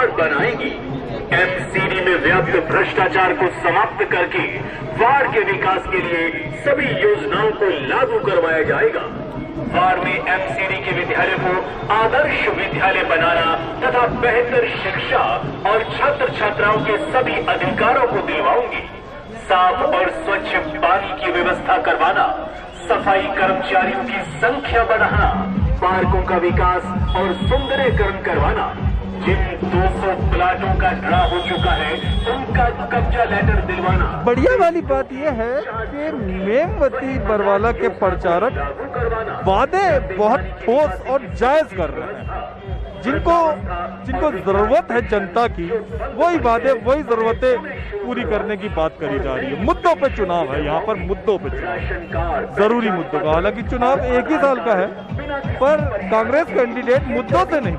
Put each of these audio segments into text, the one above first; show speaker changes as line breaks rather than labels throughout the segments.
Card बनाएगी। MCD में व्याप्त भ्रष्टाचार को समाप्त करके वार्ड के विकास के लिए सभी योजनाओं को लागू करवाया जाएगा। वार्ड में एमसीडी के विद्यालय को आदर्श विद्यालय बनाना तथा बेहतर शिक्षा और छात्र छात्राओं के सभी अधिकारों को दिलवाऊंगी। साफ और स्वच्छ पानी की व्यवस्था करवाना, सफाई कर्मचारियों की संख्या बढ़ाना, पार्कों का विकास और सुंदरीकरण करवाना। जिन 200 प्लाटों का ड्रा हो चुका है उनका कब्जा लेटर दिलवाना।
बढ़िया वाली बात यह है कि मेमवती बरवाला के प्रचारक वादे बहुत ठोस और जायज कर रहे हैं। जिनको जरूरत है जनता की, वही वादे वही जरूरतें पूरी करने की बात करी जा रही है। मुद्दों पे चुनाव है, यहाँ पर मुद्दों पे चुनाव, जरूरी मुद्दों का। हालांकि चुनाव एक ही साल का है, पर कांग्रेस कैंडिडेट मुद्दों से नहीं,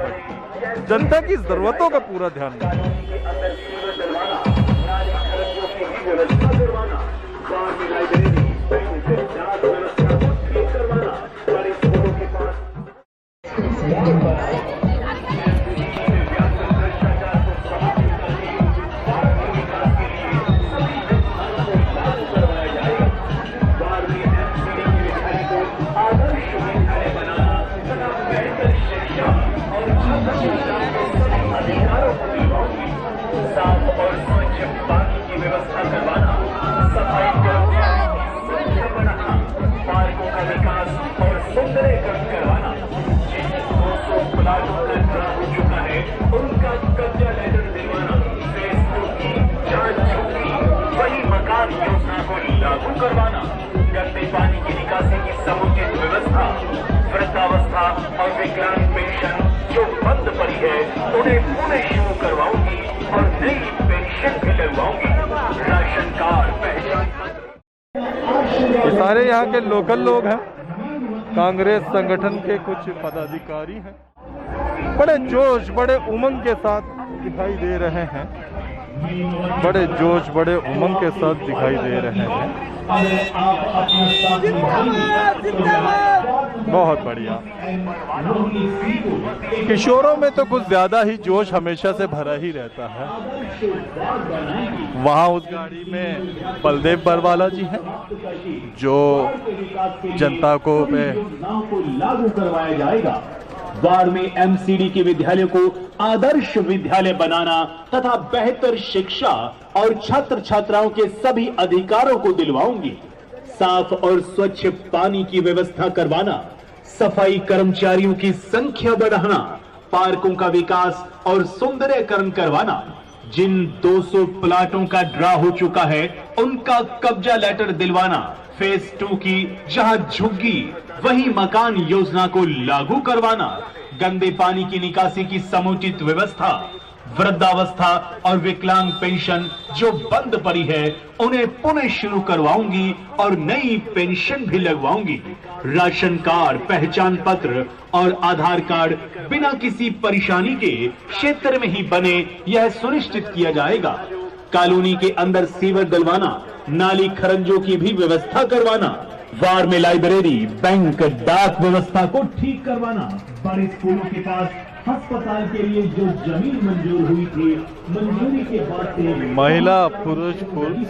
जनता की जरूरतों का पूरा ध्यान रखना।
करवाना, गंदे पानी की निकासी की समुचित व्यवस्था, वृद्धावस्था और विकलांग पेंशन जो बंद पड़ी है उन्हें पुनः शुरू करवाऊंगी और नई पेंशन भी लगवाऊंगी। राशन कार्ड, पहचान पत्र।
ये सारे यहाँ के लोकल लोग हैं, कांग्रेस संगठन के कुछ पदाधिकारी हैं। बड़े जोश, बड़े उमंग के साथ दिखाई दे रहे हैं, बड़े जोश, बड़े उमंग के साथ दिखाई दे रहे हैं। बहुत बढ़िया। किशोरों में तो कुछ ज्यादा ही जोश हमेशा से भरा ही रहता है। वहाँ उस गाड़ी में बलदेव बरवाला जी हैं, जो जनता को
लागू करवाया जाएगा। वार्ड में एमसीडी के विद्यालय को आदर्श विद्यालय बनाना तथा बेहतर शिक्षा और छात्र छात्राओं के सभी अधिकारों को दिलवाऊंगी। साफ और स्वच्छ पानी की व्यवस्था करवाना, सफाई कर्मचारियों की संख्या बढ़ाना, पार्कों का विकास और सुंदरीकरण करवाना। जिन 200 प्लाटों का ड्रा हो चुका है उनका कब्जा लेटर दिलवाना। फेज 2 की जहां झुग्गी वही मकान योजना को लागू करवाना। गंदे पानी की निकासी की समुचित व्यवस्था, वृद्धावस्था और विकलांग पेंशन जो बंद पड़ी है उन्हें पुनः शुरू करवाऊंगी और नई पेंशन भी लगवाऊंगी। राशन कार्ड, पहचान पत्र और आधार कार्ड बिना किसी परेशानी के क्षेत्र में ही बने, यह सुनिश्चित किया जाएगा। कॉलोनी के अंदर सीवर डलवाना, नाली खरंजों की भी व्यवस्था करवाना। वार्ड में लाइब्रेरी, बैंक, डाक व्यवस्था को ठीक करवाना। बड़े स्कूलों के पास अस्पताल के लिए जो जमीन मंजूर हुई थी, मंजूरी के बाद से
महिला पुरुष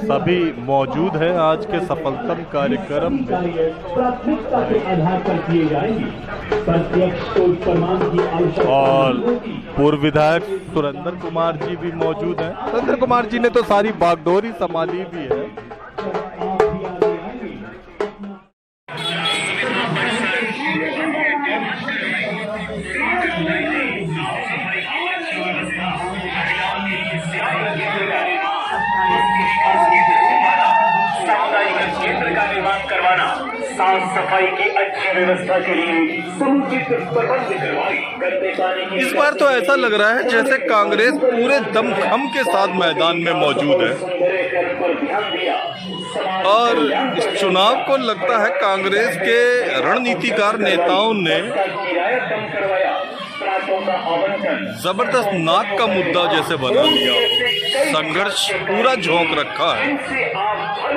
सभी मौजूद हैं आज के सफलतम कार्यक्रम में।
प्राथमिकता के आधार पर किए जाएंगे। प्रत्यक्ष प्रमाण की आवश्यकता
और पूर्व विधायक सुरेंद्र कुमार जी भी मौजूद हैं। सुरेंद्र कुमार जी ने तो सारी बागडोरी संभाली भी है।
केंद्र का निर्माण करवाना, साफ सफाई की अच्छी व्यवस्था के लिए समुचित प्रबंध करवाई।
इस बार तो ऐसा लग रहा है जैसे कांग्रेस पूरे दमखम के साथ मैदान में मौजूद है और इस चुनाव को लगता है कांग्रेस के रणनीतिकार नेताओं ने जबरदस्त नाक का मुद्दा जैसे बना लिया। संघर्ष पूरा झोंक रखा है।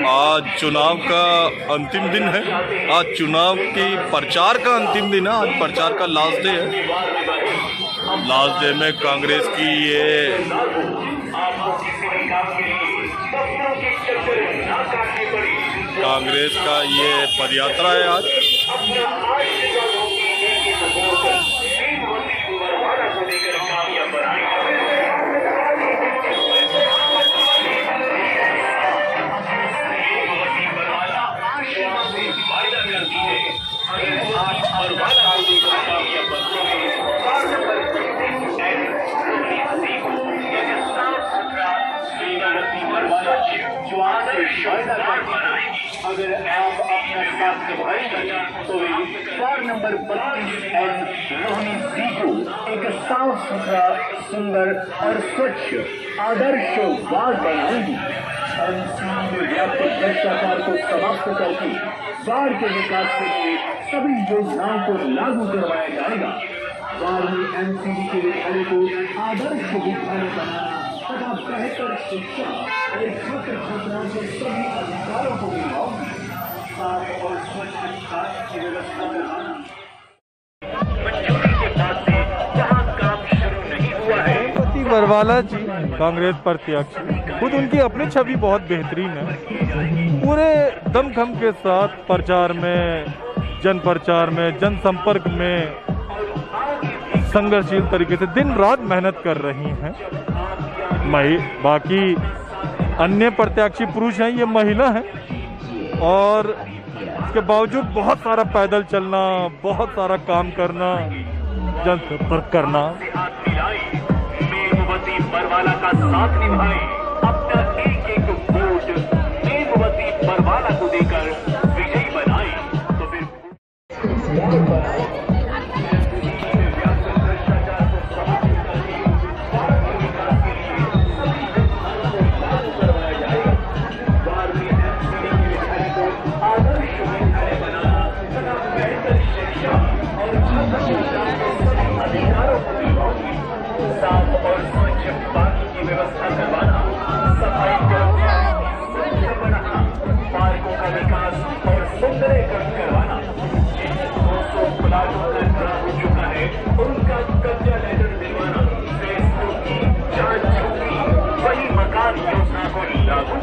आज चुनाव का अंतिम दिन है, आज चुनाव की प्रचार का अंतिम दिन है, आज प्रचार का लास्ट डे है।
लास्ट डे में कांग्रेस की ये पदयात्रा है आज।
अगर आप अपना साथ निभाएंगे तो वार्ड नंबर 32 रोहिणी सी को एक साफ सुथरा, सुंदर और स्वच्छ आदर्श वार्ड बनाएंगी। व्यापक भ्रष्टाचार को समाप्त करके वार्ड के विकास के लिए सभी योजनाओं को लागू करवाया जाएगा। वार्ड में एमसीडी के विद्यालय को आदर्श विद्यालय बनाना तथा बेहतर शिक्षा और छात्र छात्राओं के सभी अधिकारों को दिलाओगी। साफ और स्वच्छ विकास की व्यवस्था बनाना। मंजूरी के बाद से जहां काम शुरू नहीं हुआ है।
मेमवती बरवाला जी कांग्रेस प्रत्याशी, खुद उनकी अपनी छवि बहुत बेहतरीन है। पूरे दमखम के साथ प्रचार में, जन प्रचार में, जनसंपर्क में संघर्षशील तरीके से दिन रात मेहनत कर रही हैं। बाकी अन्य प्रत्याशी पुरुष हैं, ये महिला हैं, और इसके बावजूद बहुत सारा पैदल चलना, बहुत सारा काम करना, जनसंपर्क करना।
मेमवती बरवाला का साथ निभाए, अपना एक एक वोट मेमवती बरवाला को देकर विजयी बनाए तो फिर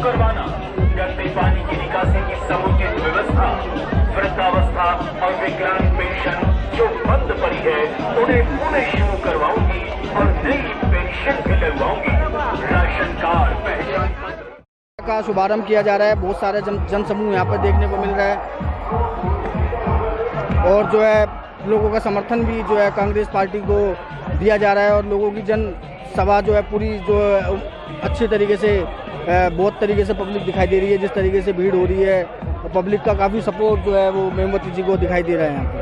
करवाना, गंदे पानी की निकासी की समुचित व्यवस्था, वृद्धावस्था और विकलांग पेंशन जो बंद पड़ी है उन्हें पुनः शुरू करवाऊंगी और नई पेंशन भी लगवाऊंगी। राशन कार्ड, पहचान पत्र
का शुभारंभ किया जा रहा है। बहुत सारे जन समूह यहाँ पर देखने को मिल रहा है और जो है लोगों का समर्थन भी जो है कांग्रेस पार्टी को दिया जा रहा है और लोगों की जन सभा जो है पूरी जो अच्छे तरीके से बहुत तरीके से पब्लिक दिखाई दे रही है। जिस तरीके से भीड़ हो रही है, पब्लिक का काफ़ी सपोर्ट जो है वो मेमवती जी को दिखाई दे रहा है यहाँ पर।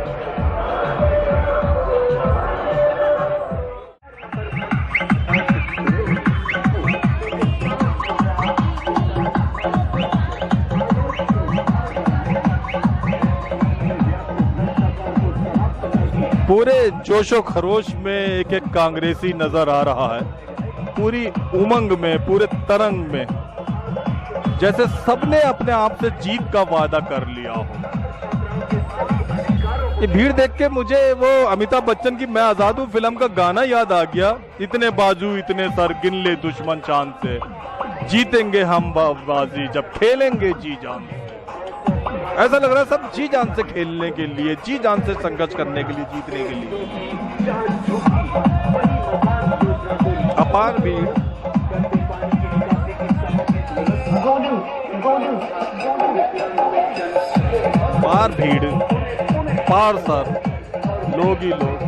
पूरे जोशो खरोश में एक एक कांग्रेसी नजर आ रहा है, पूरी उमंग में, पूरे तरंग में, जैसे सबने अपने आप से जीत का वादा कर लिया हो। ये भीड़ देख के मुझे वो अमिताभ बच्चन की मैं आजाद हूँ फिल्म का गाना याद आ गया। इतने बाजू इतने सर गिन ले दुश्मन शान से, जीतेंगे हम बाजी जब खेलेंगे जी जान। ऐसा लग रहा है सब जी जान से खेलने के लिए, जी जान से संघर्ष करने के लिए, जीतने के लिए। अपार भीड़, पार भीड़, पार सर, लोग ही लोग।